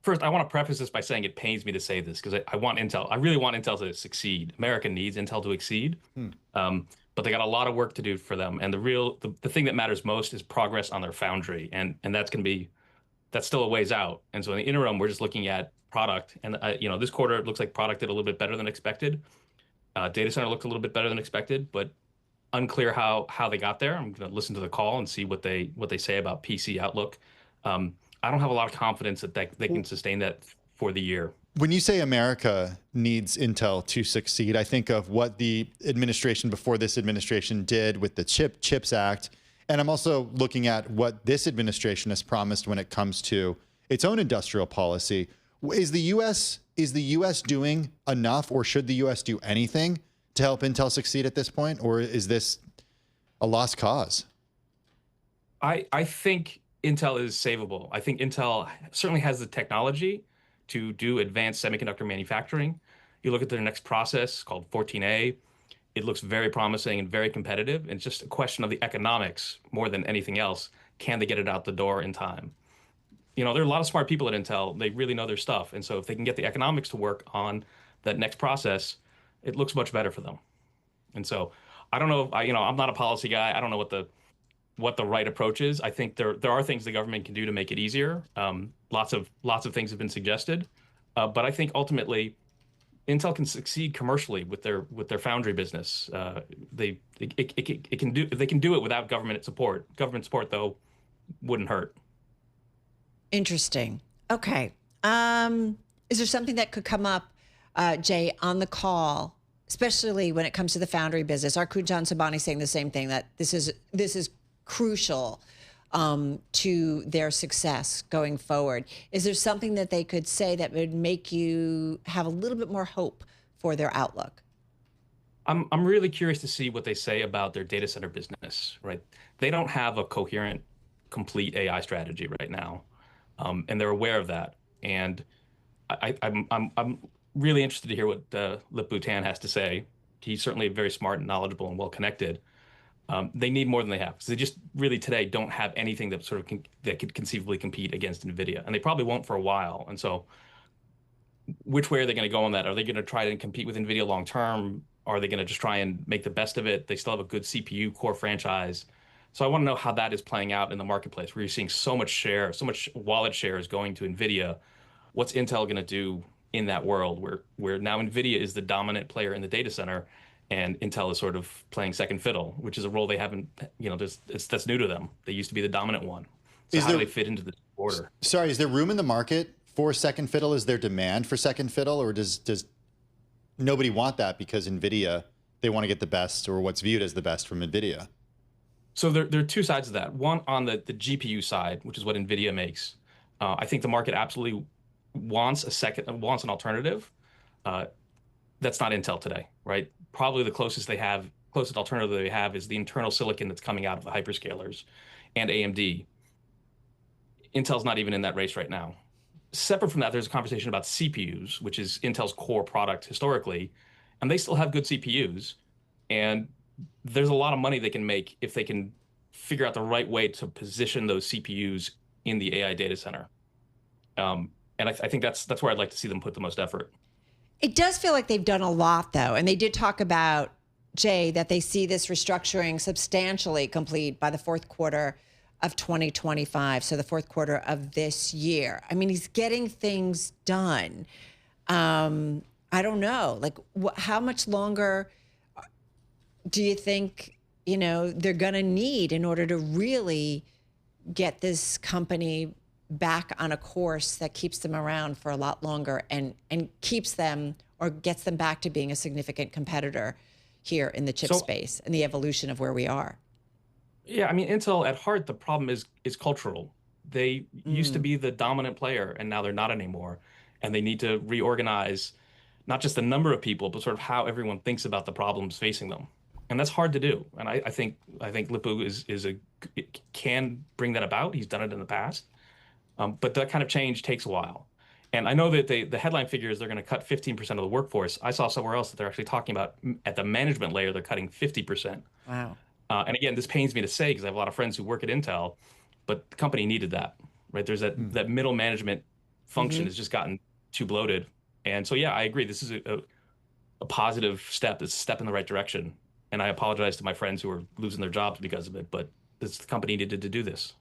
first, I want to preface this by saying it pains me to say this because I want Intel. I really want Intel to succeed. America needs Intel to exceed, Hmm. but they got a lot of work to do for them. And the thing that matters most is progress on their foundry, and that's still a ways out. And so in the interim, we're just looking at product, and this quarter it looks like product did a little bit better than expected. Data center looked a little bit better than expected, but unclear how they got there. I'm going to listen to the call and see what they say about PC outlook. I don't have a lot of confidence that they can sustain that for the year. When you say America needs Intel to succeed, I think of what the administration before this administration did with the CHIPS Act. And I'm also looking at what this administration has promised when it comes to its own industrial policy. Is the US doing enough, or should the US do anything to help Intel succeed at this point? Or is this a lost cause? I think Intel is savable. I think Intel certainly has the technology to do advanced semiconductor manufacturing. You look at their next process called 14A, it looks very promising and very competitive. And it's just a question of the economics more than anything else. Can they get it out the door in time? There are a lot of smart people at Intel. They really know their stuff. And so if they can get the economics to work on that next process, it looks much better for them. And so I don't know. I'm not a policy guy. I don't know what the right approach is. I think there are things the government can do to make it easier. Lots of things have been suggested, but I think ultimately Intel can succeed commercially with their foundry business. They can do it without government support. Government support though wouldn't hurt. Interesting. Okay. Is there something that could come up, Jay, on the call, especially when it comes to the foundry business? Our Kunjan Sabani saying the same thing, that this is crucial to their success going forward. Is there something that they could say that would make you have a little bit more hope for their outlook? I'm really curious to see what they say about their data center business, right? They don't have a coherent, complete AI strategy right now, and they're aware of that. And I'm really interested to hear what Lip-Bu Tan has to say. He's certainly very smart and knowledgeable and well connected. They need more than they have because they just really today don't have anything that that could conceivably compete against NVIDIA, and they probably won't for a while. And so, which way are they going to go on that? Are they going to try to compete with NVIDIA long term? Are they going to just try and make the best of it? They still have a good CPU core franchise. So I want to know how that is playing out in the marketplace, where you're seeing so much share, so much wallet share is going to NVIDIA. What's Intel going to do in that world where now NVIDIA is the dominant player in the data center and Intel is sort of playing second fiddle, which is a role they haven't, that's new to them. They used to be the dominant one. So how do they fit into the order? Sorry, is there room in the market for second fiddle? Is there demand for second fiddle, or does nobody want that because NVIDIA, they want to get the best, or what's viewed as the best from NVIDIA? So there are two sides of that. One on the GPU side, which is what NVIDIA makes. I think the market absolutely wants an alternative. That's not Intel today, right? Probably the closest alternative they have is the internal silicon that's coming out of the hyperscalers and AMD. Intel's not even in that race right now. Separate from that, there's a conversation about CPUs, which is Intel's core product historically, and they still have good CPUs. And there's a lot of money they can make if they can figure out the right way to position those CPUs in the AI data center. And I think that's where I'd like to see them put the most effort. It does feel like they've done a lot, though. And they did talk about, Jay, that they see this restructuring substantially complete by the fourth quarter of 2025. So the fourth quarter of this year. I mean, he's getting things done. I don't know, like how much longer do you think, they're going to need in order to really get this company back on a course that keeps them around for a lot longer and keeps them or gets them back to being a significant competitor here in the chip space and the evolution of where we are? Yeah, I mean, Intel at heart, the problem is cultural. They used to be the dominant player and now they're not anymore. And they need to reorganize not just the number of people, but sort of how everyone thinks about the problems facing them. And that's hard to do. And I think Lip-Bu can bring that about. He's done it in the past. But that kind of change takes a while. And I know that the headline figure is they're going to cut 15% of the workforce. I saw somewhere else that they're actually talking about at the management layer, they're cutting 50%. Wow. And again, this pains me to say because I have a lot of friends who work at Intel, but the company needed that, right? There's that middle management function has just gotten too bloated. And so, yeah, I agree. This is a positive step. It's a step in the right direction. And I apologize to my friends who are losing their jobs because of it, but this company needed to do this.